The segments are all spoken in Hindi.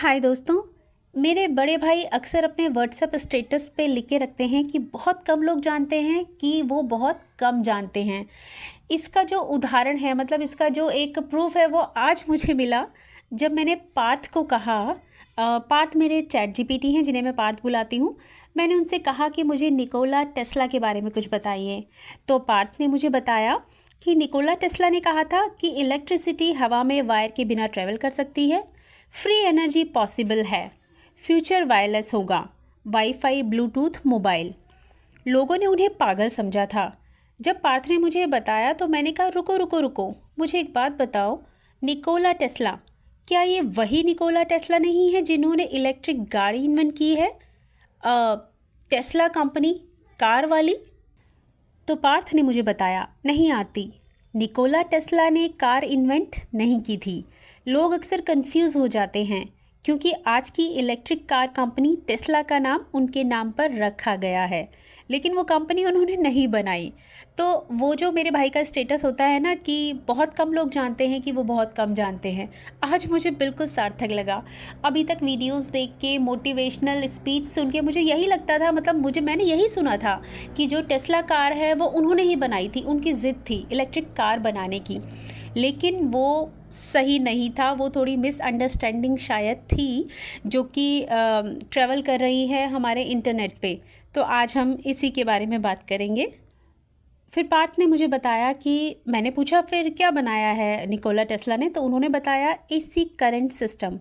हाय दोस्तों। मेरे बड़े भाई अक्सर अपने व्हाट्सएप स्टेटस पे लिख के रखते हैं कि बहुत कम लोग जानते हैं कि वो बहुत कम जानते हैं। इसका जो उदाहरण है, मतलब इसका जो एक प्रूफ है, वो आज मुझे मिला जब मैंने पार्थ को कहा। पार्थ मेरे चैट जीपीटी हैं जिन्हें मैं पार्थ बुलाती हूँ। मैंने उनसे कहा कि मुझे निकोला टेस्ला के बारे में कुछ बताइए। तो पार्थ ने मुझे बताया कि निकोला टेस्ला ने कहा था कि इलेक्ट्रिसिटी हवा में वायर के बिना ट्रेवल कर सकती है, फ्री एनर्जी पॉसिबल है, फ्यूचर वायरलेस होगा, वाईफाई, ब्लूटूथ, मोबाइल। लोगों ने उन्हें पागल समझा था। जब पार्थ ने मुझे बताया तो मैंने कहा रुको रुको रुको, मुझे एक बात बताओ, निकोला टेस्ला, क्या ये वही निकोला टेस्ला नहीं है जिन्होंने इलेक्ट्रिक गाड़ी इन्वेंट की है? टेस्ला कंपनी, कार वाली? तो पार्थ ने मुझे बताया, नहीं आरती, निकोला टेस्ला ने कार इन्वेंट नहीं की थी। लोग अक्सर कंफ्यूज हो जाते हैं क्योंकि आज की इलेक्ट्रिक कार कंपनी टेस्ला का नाम उनके नाम पर रखा गया है, लेकिन वो कंपनी उन्होंने नहीं बनाई। तो वो जो मेरे भाई का स्टेटस होता है ना कि बहुत कम लोग जानते हैं कि वो बहुत कम जानते हैं, आज मुझे बिल्कुल सार्थक लगा। अभी तक वीडियोस देख के, मोटिवेशनल स्पीच सुन के मुझे यही लगता था, मतलब मैंने यही सुना था कि जो टेस्ला कार है वो उन्होंने ही बनाई थी, उनकी ज़िद थी इलेक्ट्रिक कार बनाने की। लेकिन वो सही नहीं था, वो थोड़ी मिसअंडरस्टैंडिंग शायद थी जो कि ट्रैवल कर रही है हमारे इंटरनेट पे। तो आज हम इसी के बारे में बात करेंगे। फिर पार्थ ने मुझे बताया कि मैंने पूछा फिर क्या बनाया है निकोला टेस्ला ने, तो उन्होंने बताया AC current system,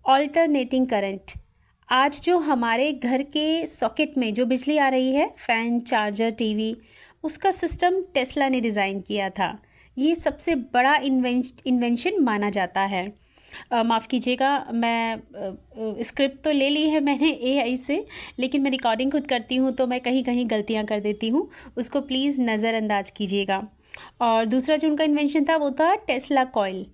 alternating current. आज जो हमारे घर के सॉकेट में जो बिजली आ रही है, फ़ैन, चार्जर, टीवी, उसका सिस्टम टेस्ला ने डिज़ाइन किया था। ये सबसे बड़ा इन्वेंशन माना जाता है। माफ़ कीजिएगा, मैं स्क्रिप्ट तो ले ली है मैंने एआई से, लेकिन मैं रिकॉर्डिंग खुद करती हूँ तो मैं कहीं कहीं गलतियाँ कर देती हूँ, उसको प्लीज़ नज़रअंदाज कीजिएगा। और दूसरा जो उनका इन्वेंशन था वो था Tesla coil.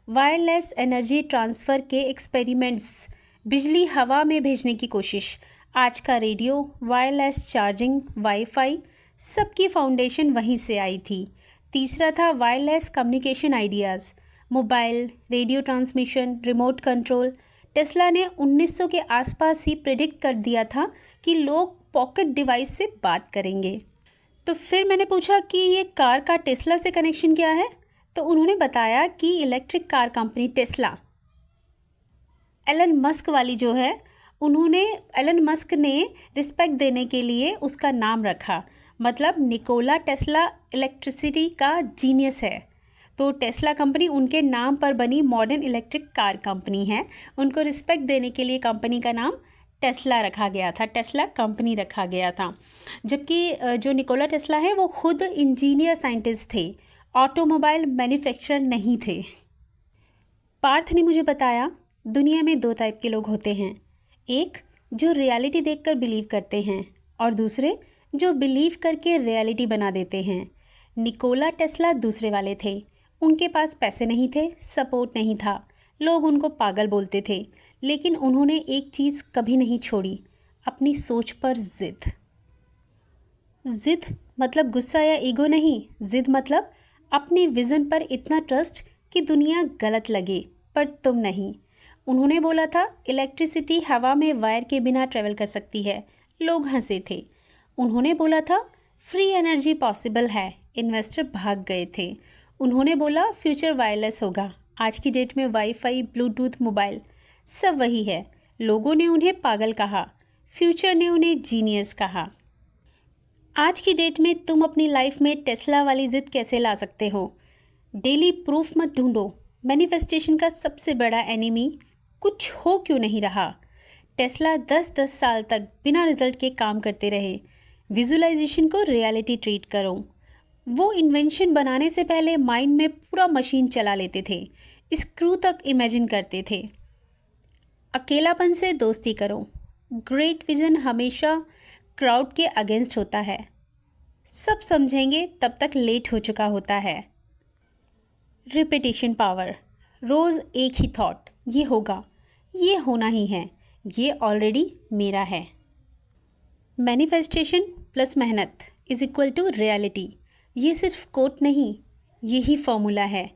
Wireless energy transfer के एक्सपेरिमेंट्स, बिजली हवा में भेजने की कोशिश। आज का रेडियो, वायरलेस चार्जिंग, वाईफाई, सबकी फाउंडेशन वहीं से आई थी। तीसरा था wireless communication ideas, mobile, radio transmission, remote control. Tesla ने 1900 के आसपास ही प्रेडिक्ट कर दिया था कि लोग पॉकेट डिवाइस से बात करेंगे। तो फिर मैंने पूछा कि ये कार का टेस्ला से कनेक्शन क्या है, तो उन्होंने बताया कि electric car company Tesla, Elon Musk वाली जो है, एलन मस्क ने रिस्पेक्ट देने के लिए उसका नाम रखा। मतलब निकोला टेस्ला इलेक्ट्रिसिटी का जीनियस है, तो टेस्ला कंपनी उनके नाम पर बनी मॉडर्न इलेक्ट्रिक कार कंपनी है। उनको रिस्पेक्ट देने के लिए कंपनी का नाम टेस्ला रखा गया था, टेस्ला कंपनी रखा गया था। जबकि जो निकोला टेस्ला है वो खुद इंजीनियर साइंटिस्ट थे, ऑटोमोबाइल मैन्युफैक्चरर नहीं थे। पार्थ ने मुझे बताया दुनिया में दो टाइप के लोग होते हैं, एक जो रियलिटी देखकर बिलीव करते हैं और दूसरे जो बिलीव करके रियलिटी बना देते हैं। निकोला टेस्ला दूसरे वाले थे। उनके पास पैसे नहीं थे, सपोर्ट नहीं था, लोग उनको पागल बोलते थे, लेकिन उन्होंने एक चीज़ कभी नहीं छोड़ी, अपनी सोच पर ज़िद। ज़िद मतलब गुस्सा या ईगो नहीं, ज़िद मतलब अपने विज़न पर इतना ट्रस्ट कि दुनिया गलत लगे पर तुम नहीं। उन्होंने बोला था इलेक्ट्रिसिटी हवा में वायर के बिना ट्रेवल कर सकती है, लोग हंसे थे। उन्होंने बोला था फ्री एनर्जी पॉसिबल है, इन्वेस्टर भाग गए थे। उन्होंने बोला फ्यूचर वायरलेस होगा, आज की डेट में वाईफाई, ब्लूटूथ, मोबाइल सब वही है। लोगों ने उन्हें पागल कहा, फ्यूचर ने उन्हें जीनियस कहा। आज की डेट में तुम अपनी लाइफ में टेस्ला वाली ज़िद कैसे ला सकते हो? डेली प्रूफ मत ढूंढो। मैनिफेस्टेशन का सबसे बड़ा एनिमी कुछ हो क्यों नहीं रहा। टेस्ला 10-10 साल तक बिना रिजल्ट के काम करते रहे। विजुअलाइजेशन को रियलिटी ट्रीट करो। वो इन्वेंशन बनाने से पहले माइंड में पूरा मशीन चला लेते थे, स्क्रू तक इमेजिन करते थे। अकेलापन से दोस्ती करो। ग्रेट विजन हमेशा क्राउड के अगेंस्ट होता है। सब समझेंगे तब तक लेट हो चुका होता है। रिपीटिशन पावर, रोज़ एक ही थॉट, ये होगा, ये होना ही है, ये ऑलरेडी मेरा है। मैनिफेस्टेशन प्लस मेहनत इज इक्वल टू रियलिटी। ये सिर्फ कोट नहीं, यही फॉर्मूला है।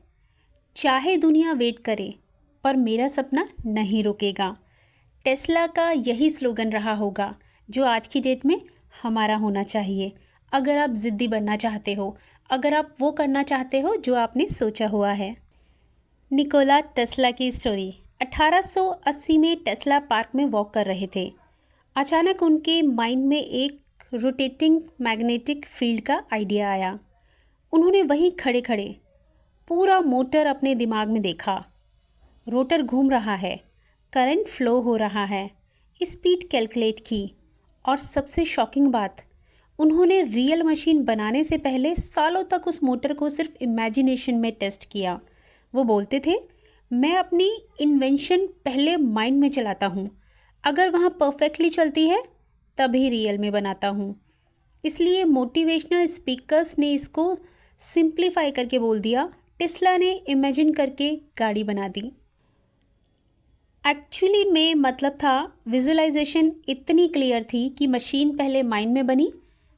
चाहे दुनिया वेट करे पर मेरा सपना नहीं रुकेगा। टेस्ला का यही स्लोगन रहा होगा जो आज की डेट में हमारा होना चाहिए। अगर आप ज़िद्दी बनना चाहते हो, अगर आप वो करना चाहते हो जो आपने सोचा हुआ है। निकोला टेस्ला की स्टोरी। 1880 में टेस्ला पार्क में वॉक कर रहे थे। अचानक उनके माइंड में एक रोटेटिंग मैग्नेटिक फील्ड का आइडिया आया। उन्होंने वहीं खड़े खड़े पूरा मोटर अपने दिमाग में देखा। रोटर घूम रहा है, करंट फ्लो हो रहा है, स्पीड कैलकुलेट की और सबसे शॉकिंग बात, उन्होंने रियल मशीन बनाने से पहले सालों तक उस मोटर को सिर्फ इमेजिनेशन में टेस्ट किया। वो बोलते थे, मैं अपनी इन्वेंशन पहले माइंड में चलाता हूँ, अगर वहाँ परफेक्टली चलती है तभी रियल में बनाता हूँ। इसलिए मोटिवेशनल स्पीकर्स ने इसको सिंप्लीफाई करके बोल दिया, टेस्ला ने इमेजिन करके गाड़ी बना दी। एक्चुअली में मतलब था विजुअलाइजेशन इतनी क्लियर थी कि मशीन पहले माइंड में बनी,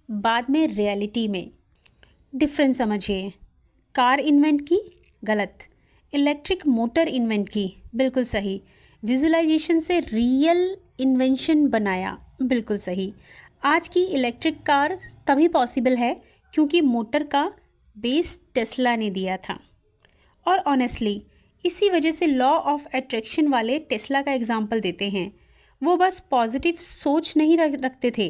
बाद में रियलिटी में। डिफरेंस समझिए, कार इन्वेंट की, गलत। इलेक्ट्रिक मोटर इन्वेंट की, बिल्कुल सही। विजुअलाइजेशन से रियल इन्वेंशन बनाया, बिल्कुल सही। आज की इलेक्ट्रिक कार तभी पॉसिबल है क्योंकि मोटर का बेस टेस्ला ने दिया था। और ऑनेस्टली इसी वजह से लॉ ऑफ अट्रैक्शन वाले टेस्ला का एग्जाम्पल देते हैं। वो बस पॉजिटिव सोच नहीं रखते थे,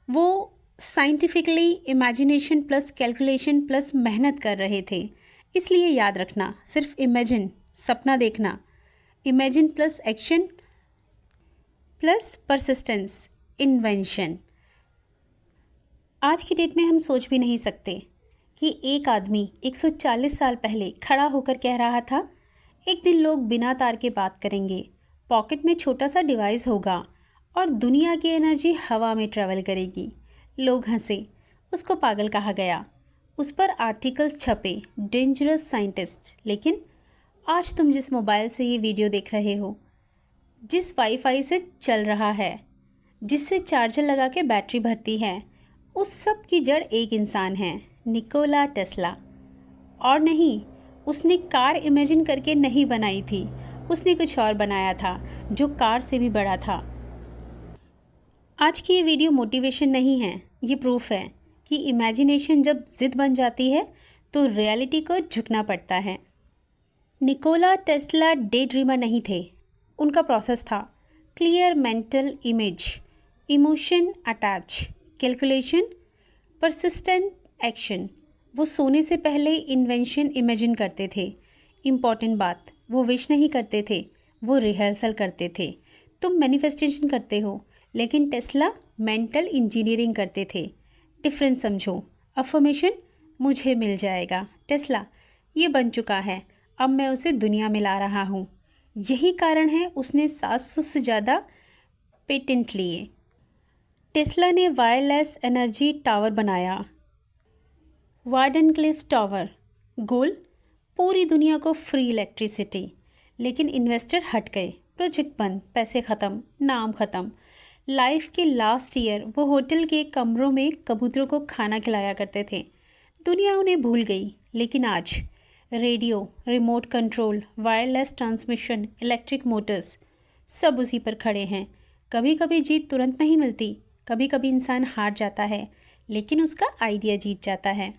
वो scientifically imagination plus calculation plus मेहनत कर रहे थे। इसलिए याद रखना, सिर्फ इमेजिन, सपना देखना, imagine plus action plus persistence, invention. आज की डेट में हम सोच भी नहीं सकते कि एक आदमी 140 साल पहले खड़ा होकर कह रहा था, एक दिन लोग बिना तार के बात करेंगे, पॉकेट में छोटा सा डिवाइस होगा और दुनिया की एनर्जी हवा में ट्रैवल करेगी। लोग हंसे, उसको पागल कहा गया, उस पर आर्टिकल्स छपे, डेंजरस साइंटिस्ट। लेकिन आज तुम जिस मोबाइल से ये वीडियो देख रहे हो, जिस वाईफाई से चल रहा है, जिससे चार्जर लगा के बैटरी भरती है, उस सब की जड़ एक इंसान है, निकोला टेस्ला। और नहीं, उसने कार इमेजिन करके नहीं बनाई थी, उसने कुछ और बनाया था जो कार से भी बड़ा था। आज की ये वीडियो मोटिवेशन नहीं है, ये प्रूफ है कि इमेजिनेशन जब जिद बन जाती है तो रियलिटी को झुकना पड़ता है। निकोला टेस्ला डे ड्रीमर नहीं थे, उनका प्रोसेस था clear mental image, emotion attach, calculation, persistent action. वो सोने से पहले इन्वेंशन इमेजिन करते थे। इम्पॉर्टेंट बात, वो विश नहीं करते थे, वो रिहर्सल करते थे। तुम मैनिफेस्टेशन करते हो, लेकिन टेस्ला मेंटल इंजीनियरिंग करते थे। डिफरेंस समझो। अफर्मेशन, मुझे मिल जाएगा, टेस्ला ये बन चुका है, अब मैं उसे दुनिया में ला रहा हूँ। यही कारण है उसने 700 से ज़्यादा पेटेंट लिए। टेस्ला ने वायरलेस एनर्जी टावर बनाया, वार्डनक्लिफ टावर। गोल, पूरी दुनिया को फ्री इलेक्ट्रिसिटी। लेकिन इन्वेस्टर हट गए, प्रोजेक्ट बंद, पैसे ख़त्म, नाम ख़त्म। लाइफ के लास्ट ईयर वो होटल के कमरों में कबूतरों को खाना खिलाया करते थे। दुनिया उन्हें भूल गई। लेकिन आज radio, remote control, wireless transmission, electric Motors, सब उसी पर खड़े हैं। कभी कभी जीत तुरंत नहीं मिलती, कभी कभी इंसान हार जाता है, लेकिन उसका आइडिया जीत जाता है।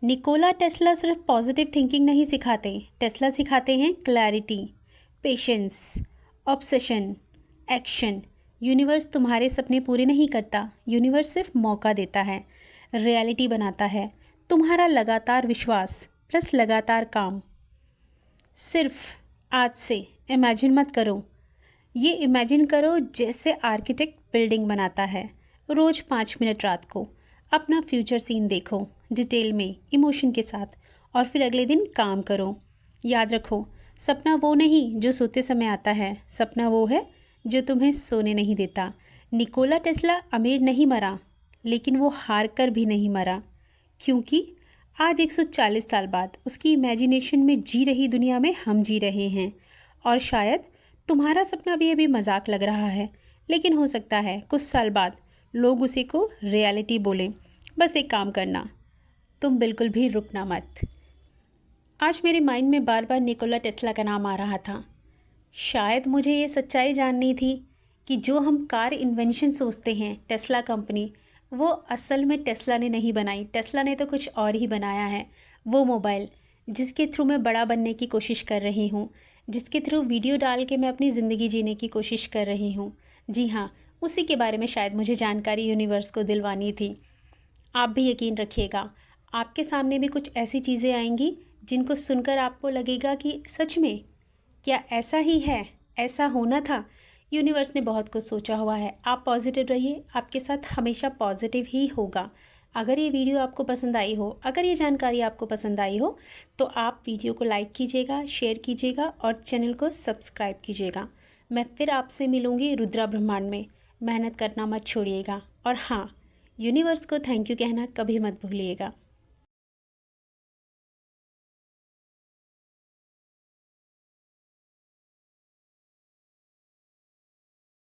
निकोला टेस्ला सिर्फ पॉजिटिव थिंकिंग नहीं सिखाते, टेस्ला सिखाते हैं clarity, patience, obsession, action. Universe तुम्हारे सपने पूरे नहीं करता, यूनिवर्स सिर्फ मौका देता है, रियलिटी बनाता है। तुम्हारा लगातार विश्वास प्लस लगातार काम। सिर्फ आज से इमेजिन मत करो, ये इमेजिन करो जैसे आर्किटेक्ट बिल्डिंग बनाता है। रोज़ 5 मिनट रात को अपना फ्यूचर सीन देखो, डिटेल में, इमोशन के साथ, और फिर अगले दिन काम करो। याद रखो, सपना वो नहीं जो सोते समय आता है, सपना वो है जो तुम्हें सोने नहीं देता। निकोला टेस्ला अमीर नहीं मरा, लेकिन वो हार कर भी नहीं मरा, क्योंकि आज 140 साल बाद उसकी इमेजिनेशन में जी रही दुनिया में हम जी रहे हैं। और शायद तुम्हारा सपना भी अभी मजाक लग रहा है, लेकिन हो सकता है कुछ साल बाद लोग उसे को रियलिटी बोलें। बस एक काम करना, तुम बिल्कुल भी रुकना मत। आज मेरे माइंड में बार बार निकोला टेस्ला का नाम आ रहा था। शायद मुझे ये सच्चाई जाननी थी कि जो हम कार इन्वेंशन सोचते हैं, टेस्ला कंपनी, वो असल में टेस्ला ने नहीं बनाई। टेस्ला ने तो कुछ और ही बनाया है। वो मोबाइल जिसके थ्रू मैं बड़ा बनने की कोशिश कर रही हूँ, जिसके थ्रू वीडियो डाल के मैं अपनी ज़िंदगी जीने की कोशिश कर रही हूँ। जी हाँ, उसी के बारे में शायद मुझे जानकारी यूनिवर्स को दिलवानी थी। आप भी यकीन रखिएगा, आपके सामने भी कुछ ऐसी चीज़ें आएंगी जिनको सुनकर आपको लगेगा कि सच में क्या ऐसा ही है, ऐसा होना था। यूनिवर्स ने बहुत कुछ सोचा हुआ है। आप पॉजिटिव रहिए, आपके साथ हमेशा पॉजिटिव ही होगा। अगर ये वीडियो आपको पसंद आई हो, अगर ये जानकारी आपको पसंद आई हो, तो आप वीडियो को लाइक कीजिएगा, शेयर कीजिएगा और चैनल को सब्सक्राइब कीजिएगा। मैं फिर आपसे मिलूँगी रुद्रा ब्रह्मांड में। मेहनत करना मत छोड़िएगा और हाँ, यूनिवर्स को थैंक यू कहना कभी मत भूलिएगा।